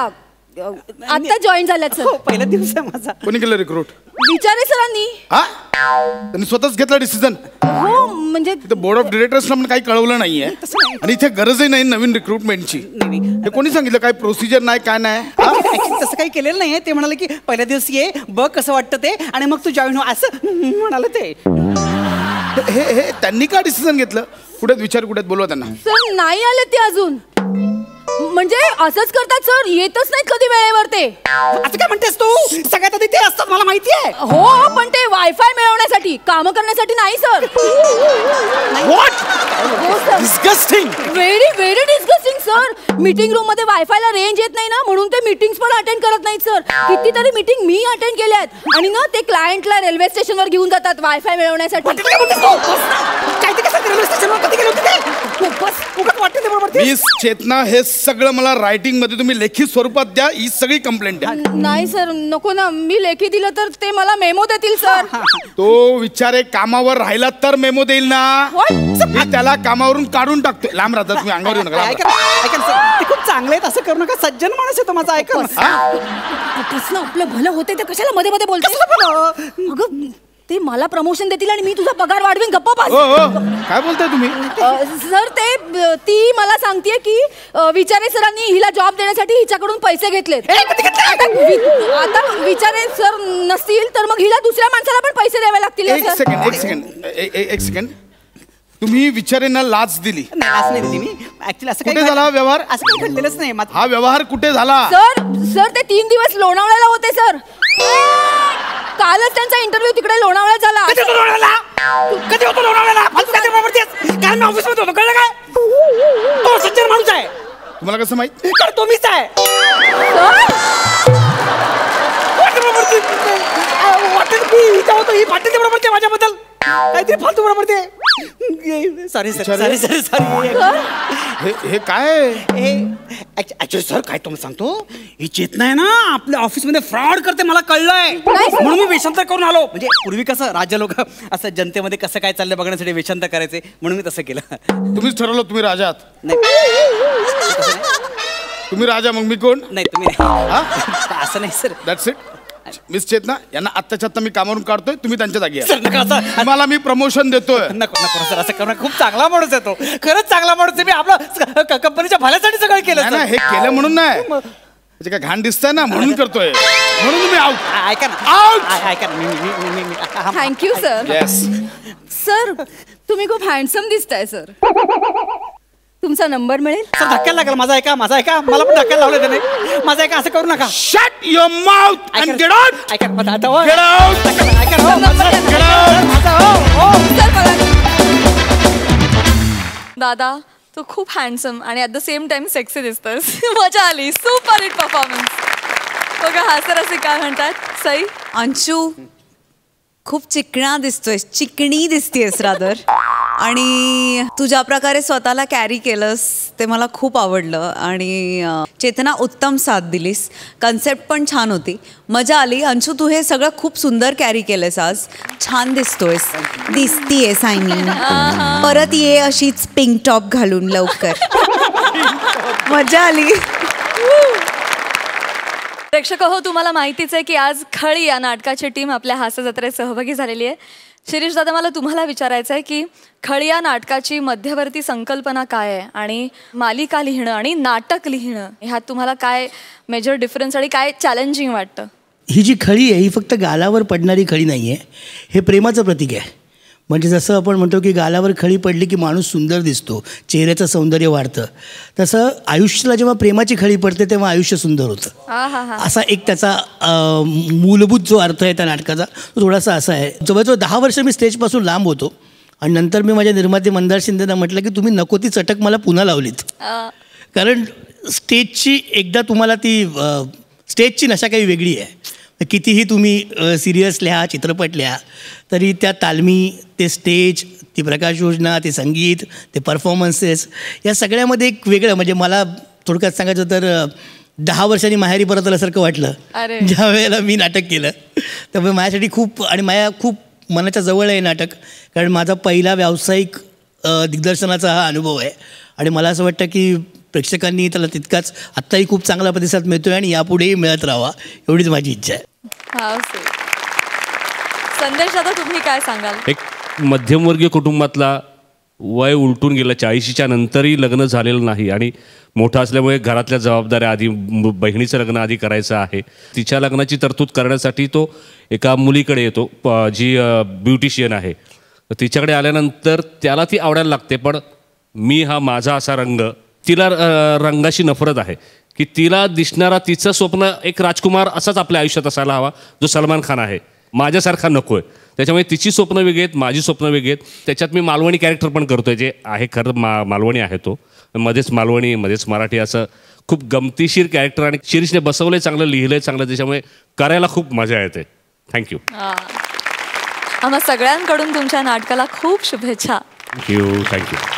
आता जॉईन झाल्यात सर. पहिला दिवस आहे माझा. कोणी केलं रिक्रूट? विचारे सरांनी. त्यांनी स्वतःच घेतला डिसिजन? हो, म्हणजे बोर्ड ऑफ डिरेक्टर्सला पण काही कळवलं नाहीये आणि इथे गरजही नाही नवीन रिक्रुटमेंटची. हे कोणी सांगितलं काय प्रोसिजर नाही काय नाही? तसं काही केलेलं नाहीये. ते म्हणाले की पहिल्या दिवस ये, बघ कसं वाटतं ते, आणि मग तू जॉईन हो असं म्हणाले ते. हे त्यांनी का डिसिजन घेतलं? कुठे विचार, कुठे बोलवा त्यांना. सर नाही आले ते अजून. म्हणजे असंच करतात सर, येतच नाहीत कधी वेळेवर ते. आता काय म्हणतेस तू? सगळ्यात आधी ते असतात मला माहिती आहे. हो, पण ते वायफाय मिळवण्यासाठी, काम करण्यासाठी नाही sir. Disgusting. Very very disgusting sir. Meeting room मध्ये वायफायला रेंज येत नाही ना, म्हणून ते मीटिंग्स पण अटेंड करत नाहीत सर. कितीतरी मीटिंग मी अटेंड केल्या आहेत. आणि ना ते क्लायंटला रेल्वे स्टेशनवर घेऊन जातात वायफाय मिळवण्यासाठी. मिस चेतना, हे सगळं मला रायटिंग मध्ये तुम्ही लेखी स्वरूपात द्या. ही सगळी कंप्लेंट द्या. नाही सर, नको ना. मी लेखी दिलं तर ते मला मेमो देतील सर. तो विचारे कामावर राहिला तर मेमो देईल ना. मी त्याला कामावरून काढून टाकतो. लांब राहतात तुम्ही, अंगावर येऊ नका. ऐका सर, ते खूप चांगले आहेत, असं करू नका. सज्जन माणूस आहे तो माझा. ऐका आपलं भलं होते ते कशाला मध्ये मध्ये बोलते? अगं ते मला प्रमोशन देतील आणि मी तुझा पगार वाढवेन. गप्पा पास. काय बोलताय तुम्ही? सर ती मला सांगतेय की विचारे सरांनी हिला जॉब देण्यासाठी हिच्याकडून पैसे घेतलेत. आता विचारे सर नसतील तर मग हिला दुसऱ्या माणसाला पण पैसे द्यावे लागतील. एक सेकंड. तुम्ही विचारेंना लाच दिली? नाही, लाच नाही दिली मी. ऍक्च्युअली असं कुठे झाला व्यवहार? असं काही घडलेलंच नाही. हा व्यवहार कुठे झाला? सर ते 3 दिवस लोणावळ्याला होते सर. कालच त्यांचा इंटरव्ह्यू तिकडे लोणावळ्यात झाला. कधी होतो लोणावळ्याला? काल मी ऑफिस मध्ये होतो, कळलं काय? तो सज्जन माणूस आहे. तुम्हाला कसं माहित? तो मीच आहे. ही पाटील बरोबर ते माझ्याबद्दल काहीतरी फालतू बरोबर ते. Sorry sorry sorry sorry. हे काय? ऍक्च्युअली सर काय तुम्हाला सांगतो, ही चेतना आहे ना आपल्या ऑफिसमध्ये फ्रॉड करते, मला कळलंय. म्हणून मी वेषांतर करून आलो. म्हणजे पूर्वी कसं राज्य लोक असं जनतेमध्ये कसं काय चाललंय बघण्यासाठी वेषांतर करायचे, म्हणून मी तसं केलं. तुम्हीच ठरवलं तुम्ही राजा आहात? नाही, तुम्ही राजा, मग मी कोण? नाही तुम्ही नाही. असं नाही सर. That's it. मिस चेतना, यांना आत्ताच्या आत्ता मी कामावरून काढतोय, तुम्ही त्यांच्या जागी सर. नका असं. मला मी प्रमोशन देतोय. नको नको सर, असं करणं. खूप चांगला माणूस आहे तो, खरंच चांगला माणूस आहे. मी आपलं कंपनीच्या भल्यासाठी सगळं केलं. नाही, हे केलं म्हणून नाही, म्हणजे काय घाण दिसतंय ना म्हणून करतोय. म्हणून तुम्ही आउट. ऐका ना, आउट. ऐका ना. Thank you sir. येस सर, तुम्ही खूप हँडसम दिसताय सर. तुमचा नंबर मिळेल? सर धक्क्याला लागला. माझा ऐका, माझा ऐका. मला पण धक्क्याला लावलं त्याने. माझा ऐका, असं करू नका. Shut your mouth and get out. ऐका ना, गेट आउट. ऐका दादा, तू खूप हँडसम आणि at the same time sexy दिसतोस. मजा आली. Super hit performance. बघा हा सर असे काय म्हणतात. सई, अंशू खूप चिकणा दिसतोय, चिकणी दिसतेस रादर. आणि तू ज्या प्रकारे स्वतःला कॅरी केलंस ते मला खूप आवडलं. आणि चेतना उत्तम साथ दिलीस. कन्सेप्ट पण छान होती, मजा आली. अंशू तू हे सगळं खूप सुंदर कॅरी केलंस आज. छान दिसतोयस, दिसतीयस. आय मीन परत ये अशीच पिंक टॉप घालून लवकर. मजा आली. प्रेक्षक हो, तुम्हाला माहितीच आहे की आज खळी या नाटकाची टीम आपल्या हास्य जत्रेत सहभागी झालेली आहे. शिरीष दादा, मला तुम्हाला विचारायचं आहे की खळी या नाटकाची मध्यवर्ती संकल्पना काय आहे आणि मालिका लिहिणं आणि नाटक लिहिणं ह्यात तुम्हाला काय मेजर डिफरन्स आणि काय चॅलेंजिंग वाटतं? ही जी खळी आहे ही फक्त गालावर पडणारी खळी नाही आहे, हे प्रेमाचं प्रतीक आहे. म्हणजे जसं आपण म्हणतो की गालावर खळी पडली की माणूस सुंदर दिसतो, चेहऱ्याचं सौंदर्य वाढतं, तसं आयुष्याला जेव्हा प्रेमाची खळी पडते तेव्हा आयुष्य सुंदर होतं. असा एक त्याचा मूलभूत जो अर्थ आहे त्या नाटकाचा तो थोडासा असा आहे. जवळजवळ 10 वर्ष मी स्टेजपासून लांब होतो आणि नंतर मी माझ्या निर्माते मंदार शिंदेंना म्हटलं की तुम्ही नको ती चटक मला पुन्हा लावलीत. कारण स्टेजची एकदा तुम्हाला ती स्टेजची नशा काही वेगळी आहे. कितीही तुम्ही सिरियस लिहा, चित्रपट लिहा, तरी त्या तालमी, ते स्टेज, ती प्रकाशयोजना, ते संगीत, ते परफॉर्मन्सेस, या सगळ्यामध्ये एक वेगळं, म्हणजे मला थोडक्यात सांगायचं तर 10 वर्षांनी माहेरी परत आल्यासारखं वाटलं ज्या वेळेला मी नाटक केलं. त्यामुळे माझ्यासाठी खूप आणि माझ्या खूप मनाच्या जवळ आहे नाटक, कारण माझा पहिला व्यावसायिक दिग्दर्शनाचा हा अनुभव आहे आणि मला असं वाटतं की प्रेक्षकांनी त्याला तितकाच आत्ताही खूप चांगला प्रतिसाद मिळतोय आणि यापुढेही मिळत राहावा एवढीच माझी इच्छा आहे. संदेश दादा, तुम्ही काय सांगाल? एक मध्यमवर्गीय कुटुंबातला, वय उलटून गेलं, 40च्या नंतरही लग्न झालेलं नाही आणि मोठा असल्यामुळे घरातल्या जबाबदाऱ्या आधी बहिणीचं लग्न आधी करायचं आहे. तिच्या लग्नाची तरतूद करण्यासाठी तो एका मुलीकडे येतो जी ब्युटिशियन आहे. तिच्याकडे आल्यानंतर त्याला ती आवडायला लागते, पण मी हा माझा असा रंग, तिला रंगाशी नफरत आहे की तिला दिसणारा तिचं स्वप्न एक राजकुमार असाच आपल्या आयुष्यात असायला हवा जो सलमान खान आहे, माझ्यासारखा नको आहे. त्याच्यामुळे तिची स्वप्न वेगळी आहेत, माझी स्वप्न वेगळी आहेत. त्याच्यात मी मालवणी कॅरेक्टर पण करतो आहे, जे आहे खरं मालवणी आहे, तो मध्येच मालवणी मध्येच मराठी, असं खूप गमतीशीर कॅरेक्टर आणि शिरीषने बसवलं, चांगलं लिहिलं चांगलं, त्याच्यामुळे करायला खूप मजा येते. थँक्यू. आम्हा सगळ्यांकडून तुमच्या नाटकाला खूप शुभेच्छा. थँक्यू.